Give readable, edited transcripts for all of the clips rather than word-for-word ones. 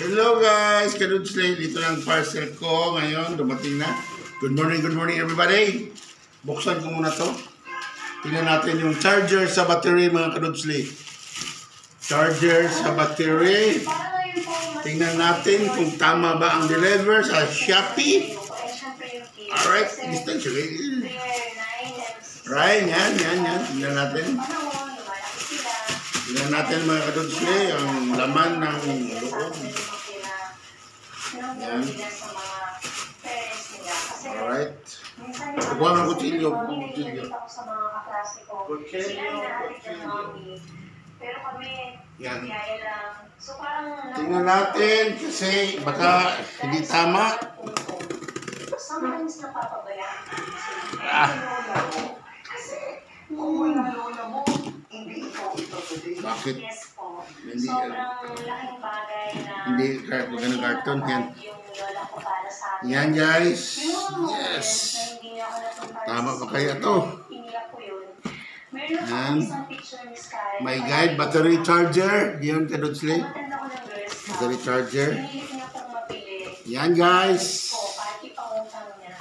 Hello guys, Kadudes Slay. Dito lang parcel ko ngayon, dumating na. Good morning everybody. Buksan ko muna to. Tingnan natin yung charger sa battery mga Kadudes Slay. Charger sa battery. Tingnan natin kung tama ba ang deliver sa Shopee. Alright, distance. Right, yan. Tingnan natin. Tingnan natin mga Kadudes Slay, ang laman ng loob. Yan. Alright. Kuha ng kutsilyo. Yan. Tingnan natin kasi baka hindi tama. Bakit? Hindi, hindi ganun cartoon yan. Yan guys. Yes. Tama ba kaya to? Yan. May guide, battery charger. Yan Kadudes Slay. Battery charger. Yan guys.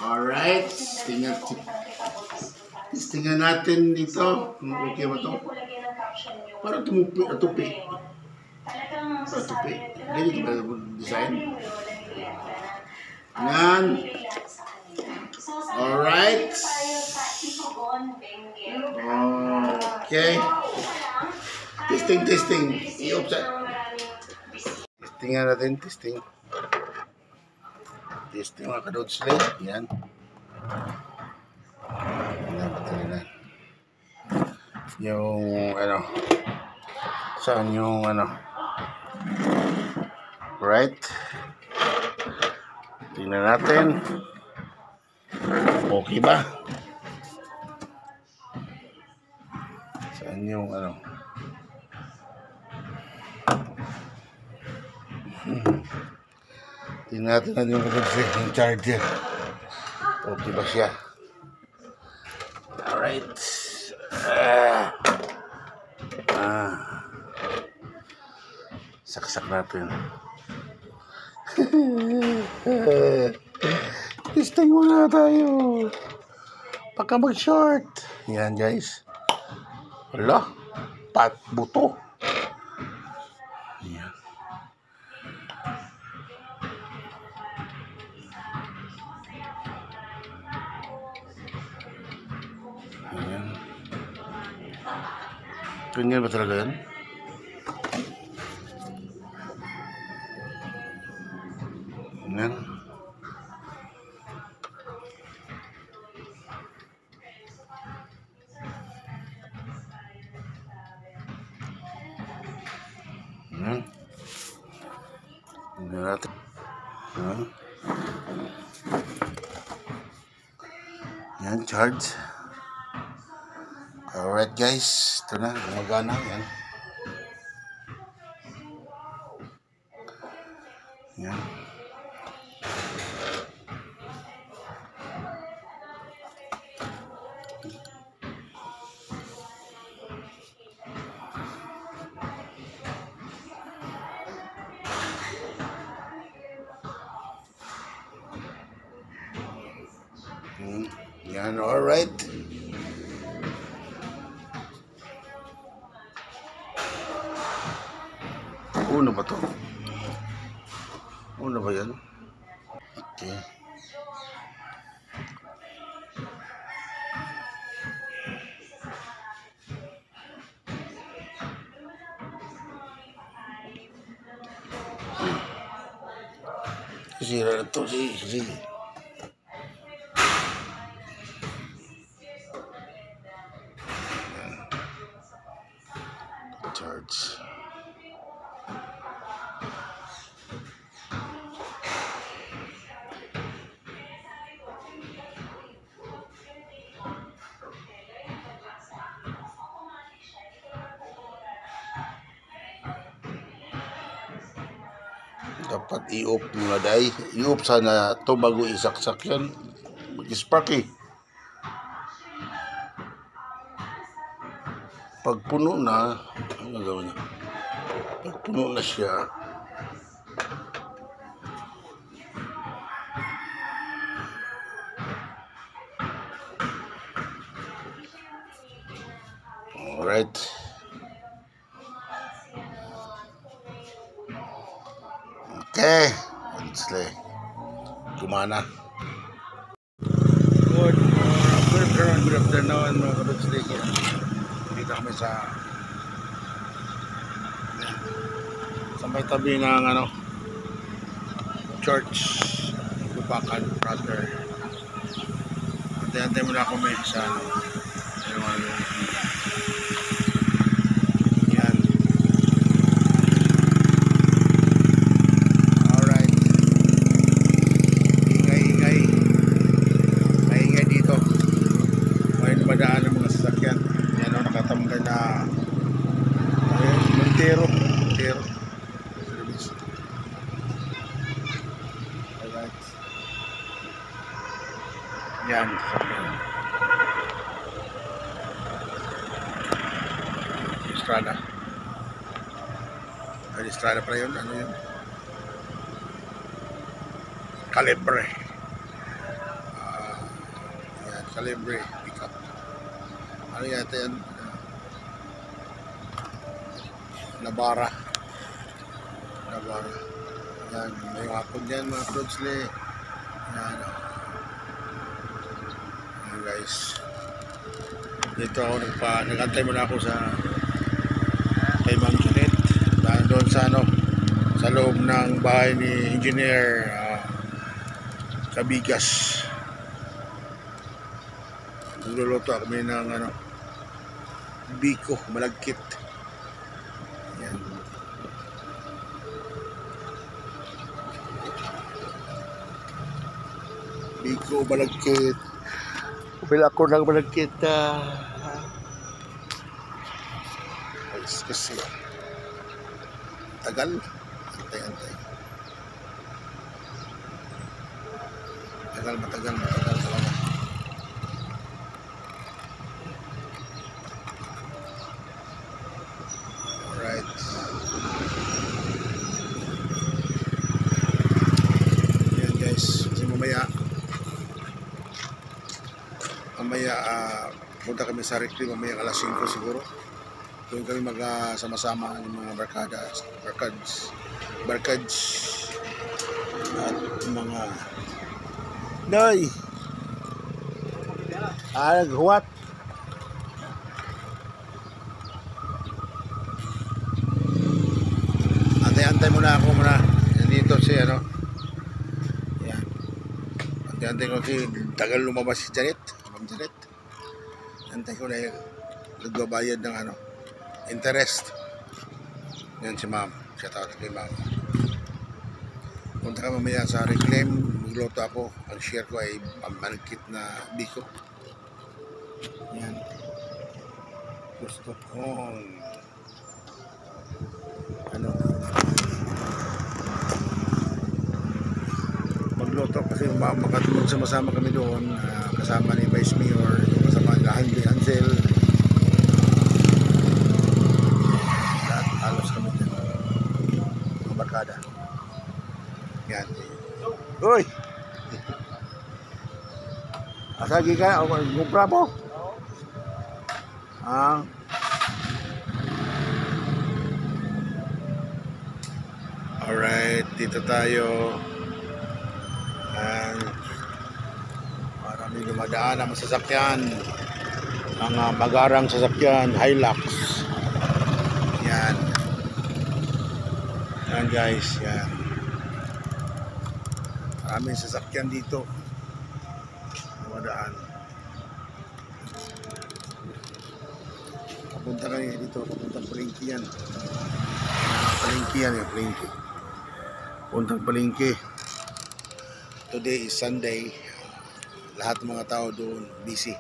Alright. Tingnan natin dito. Kung okay ba to? Parang tumupi. Tupi. Ganito ba yung design? Yan. Alright. Okay. Testing. I-offset. Testingan natin. Testing mga Kadudes Slay. Yan. Yung saan yung right, tingnan natin okay ba, saan yung tingnan natin yung yung charger, okay ba siya. Alright. Saksak natin. Testing muna tayo. Pagka mag-short. Yan guys. Wala. Buto. Yan. Ayan. Ganyan ba talaga yan? Ayan. Ayan. Tingnan natin. Ayan. Ayan, charge. Alright guys, ito na, gumagana yan. Yan. Yan, alright. Una ba to? Una ba yan? Okay. Sira na to. Sige. Charge. Dapat i-off muna dahil. I-off sana ito bago isaksak yan. Mag-spark eh. Pag puno na, ano gawin niya? Pag puno na siya, Alright. Okay. Honestly. Gumana. Good afternoon mga kadutsli. Dito kami sa may tabi ng church Lupakan Brother. Antay muna ako may sa yan. Alright. Maingay dito. May dumadaan ng mga sasakyan. Yan o, nakatamgay na Montero. Alright. Yan. Estrada. Ay, Estrada pala yun. Ano yun? Calibre. Yan, Calibre pickup. Ano yata yan? Navara. Yan, may hapon dyan mga Fruitsli. Yan. Yan guys. Dito ako nagantay muna ako kay Ma'am Janet. Doon sa loob ng bahay ni Engineer Cabigas. Nagluluto kami ng biko, malagkit. Yan. Biko, malagkit. Upil ako ng malagkit. Kasi tagal. Antay. Matagal talaga. Alright. Yan guys. Kasi mamaya punta kami sa Rickley mamaya alas 5 siguro. Doon kami magsama-sama ng mga barkads at mga Noy! Naghuwat! Antay muna ako dito si Yan. Antay ko si tagal lumabas si Janet. Ma'am Janet. Antay ko na yung nagbabayad ng interest. Yan si Ma'am. Shout out kay Ma'am. Punta ka mamaya sa Reclaim. Magluto ako. Ang share ko ay malagkit na biko. Yan. Gusto kong magluto kasi magsama-sama kami doon. Kasama ni Vice Mayor. Kasama ni Hansel. Halos kami dyan mga barkada. Yan. Uy! Asagi ka? Gumpra mo? Alright, dito tayo. Maraming dumadaan ang sasakyan. Mga magarang sasakyan, Hilux. Yan. Yan guys, yan. Maraming sasakyan dito. Dumadaan. Papunta kami dito, papuntang palengke yan. Palengke. Puntang palengke. Today is Sunday. Lahat ng mga tao doon busy.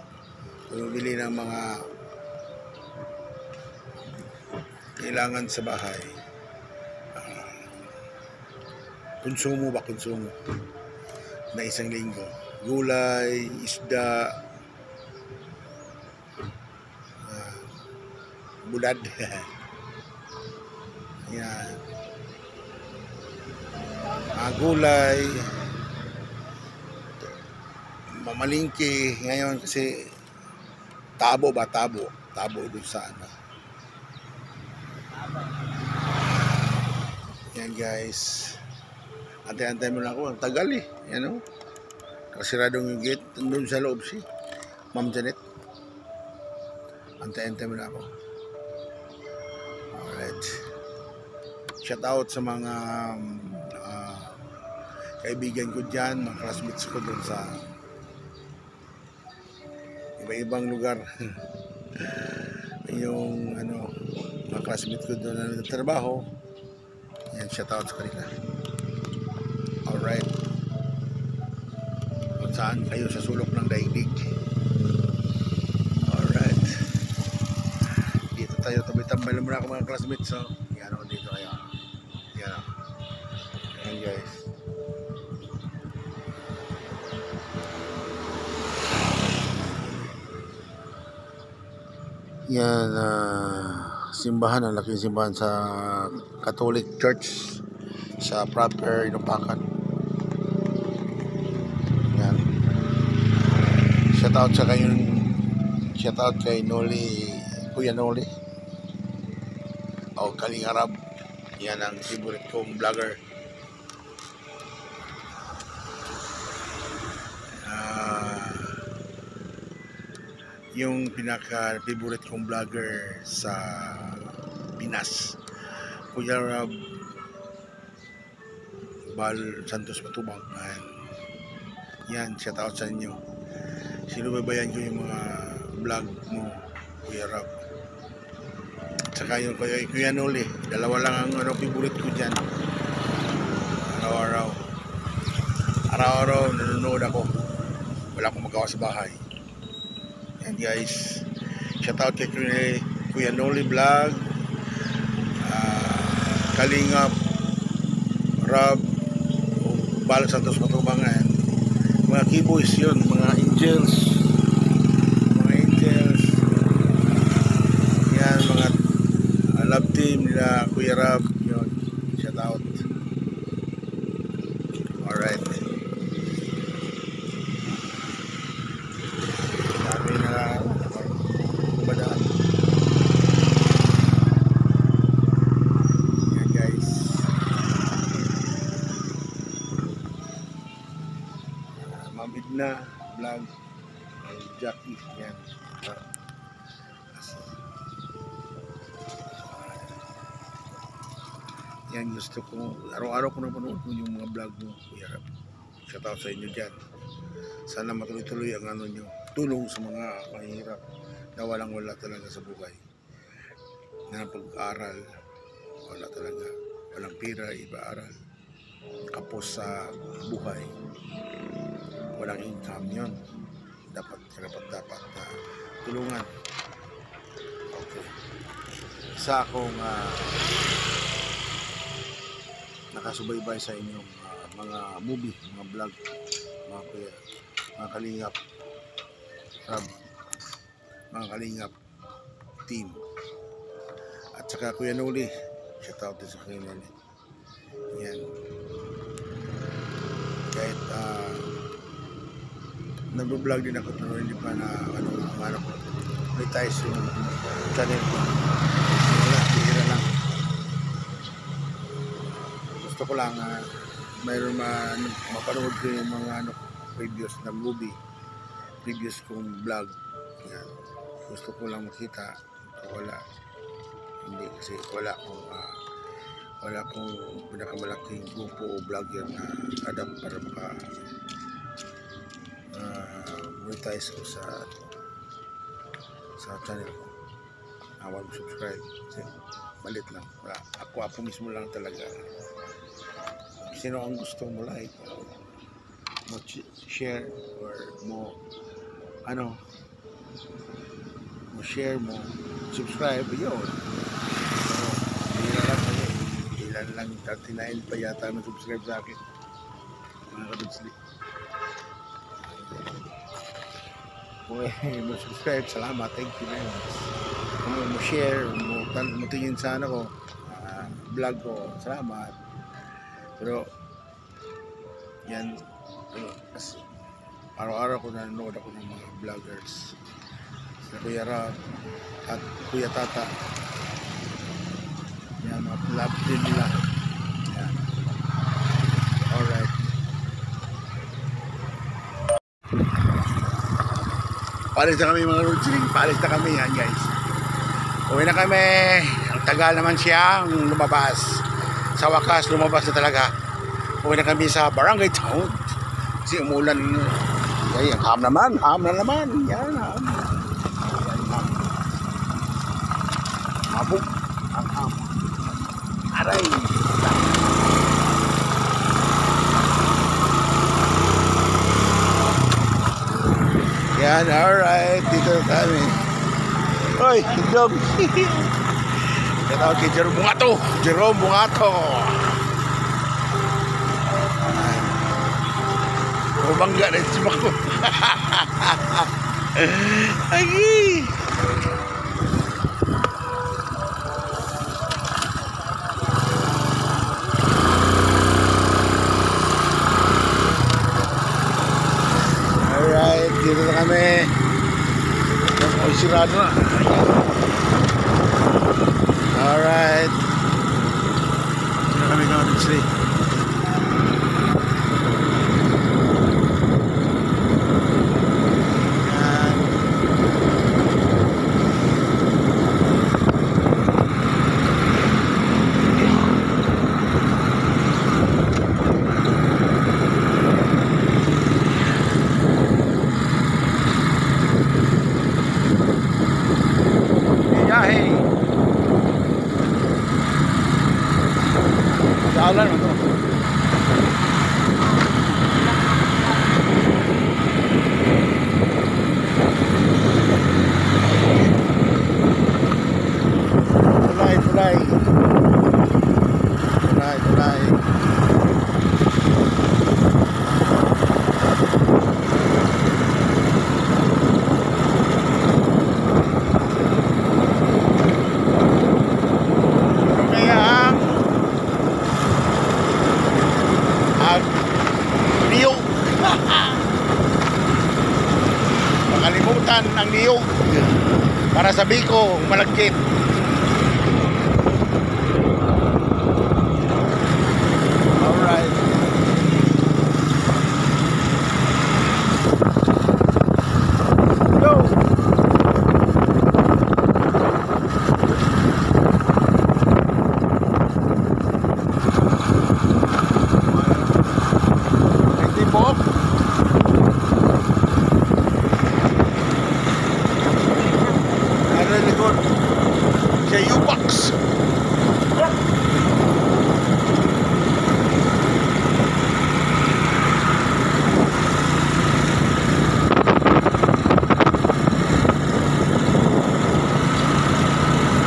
Bumibili ng mga kailangan sa bahay. Konsumo na isang linggo. Gulay, isda, bulad. Yan. Gulay, mamalingki ngayon kasi tabo. tabo doon sa ano. Yan guys. Antay-antay mo lang ako. Ang tagal eh. Yan o. Kasiradong yung gate. Doon sa loob si Ma'am Janet. Antay-antay mo lang ako. Alright. Shout out sa mga kaibigan ko dyan, mga classmates ko doon sa iba-ibang lugar. Yung ano, mga classmates ko doon na nagtatrabaho. Yan, shout out sa kanila. Alright. Kung saan kayo sa sulok ng daigdig. Alright. Dito tayo, tabi-tambay lang muna ako mga classmates. So, yan ako dito kaya. Yan ako. Yan guys. Yan, simbahan, ang laking simbahan sa Catholic Church sa proper Inupakan. Yan. Shout out kay Noli, Kuya Noli. O Kaling Arab. Yan ang favorite kong vlogger. Yung pinaka-favorite kong vlogger sa Pinas, Kuya Rob Bal Santos Matubang. Yan, shout out sa inyo. Sinubaybayan ko yung mga vlog mo, Kuya Rob. Saka yung Kuya Noli, dalawa lang ang favorite ko dyan. Araw-araw nanonood ako. Wala akong magawa sa bahay. Yan guys, shout out kay Kuya Noli Vlog, Kalingap Rob Bal Santos Matubangan, mga keyboys yun, mga angels, yan, mga love team nila Kuya Rob yun, shout out. Alright, dami na badaan. Yan guys, Ma'am Edna Vlog, Jackie, yan. Yan, gusto ko araw-araw ko napanood ko yung mga vlog mo, Kuya Rob. Shout out sa inyo dyan. Sana matuloy-tuloy ang ano nyo, tulong sa mga mahirap na walang-wala talaga sa buhay, na pag-aaral wala talaga, walang pira, iba-aral, kapos sa buhay, walang income. Yun dapat tulungan. Okay, isa akong nakasubaybay sa inyong mga movie, mga vlog, mga Kalingap Rob, mga Kalingap team, at saka Kuya Noli, shout out din sa Kuya Noli. Yan, kahit nag-vlog din ako pero hindi pa na ko monetize yung channel ko. Wala, bihira lang. Gusto ko lang mayroon mapanood ko yung mga previous na movie, previous kong vlog. Yan, gusto ko lang makita. Wala, hindi, kasi wala akong pinakamalaking grupo o vlogger na adapt para maka monetize ko sa channel ko. Awag subscribe kasi malit lang. Wala, ako mismo lang talaga. Sino ang gusto mo like, mo share, or mo share, mo subscribe, yun. So, ilan lang 39 pa yata na subscribe sa akin, mga kadudsli. Kung mo subscribe, salamat, thank you very much. Kung mo share, mo tingin sa vlog ko, salamat. Pero yan, araw-araw ko nanonood ako ng mga vloggers. na Kuya Rab at Kuya Tata. Yan, mga love team nila. Yan. Alright. Palis na kami mga Rodsling. Palis na kami yan guys. Uwi na kami. Ang tagal naman siyang lumabas. Sa wakas lumabas na talaga. Uwi na kami sa Barangay Town. Kasi umulan. Ay, ham na naman. Yan, ham. Mabuk. Ang ham. Aray. Yan, alright. Dito kami. Hoy, dog. Ito kay Jerome Bungato. Jerome Bungato. Bangga na si Mako. Agi. Alright, dito na kami. Ay, sirado na. Alright. Dito na kami mga Rodsling. Jalan itu. Tulay. Niyog. Makalimutan ang niyog para sa Biko malagkit. Alright. Go. Sa U-Box.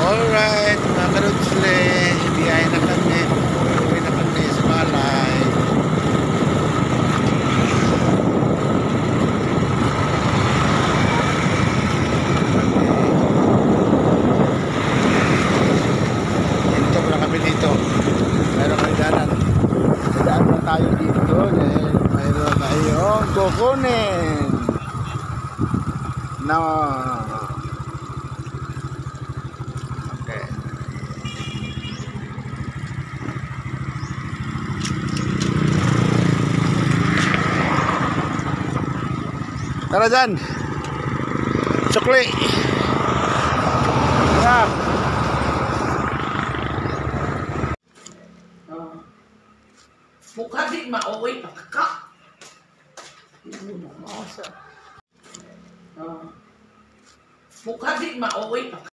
Alright, mga Rodsling, biyahe na kami. Uwi na kami sa Malay. Dito meron kami daan na tayo dito mayroon tayong kukunin no. Okay, tara dyan sukli tara. Mukha di mauwi ka. Mukha di mauwi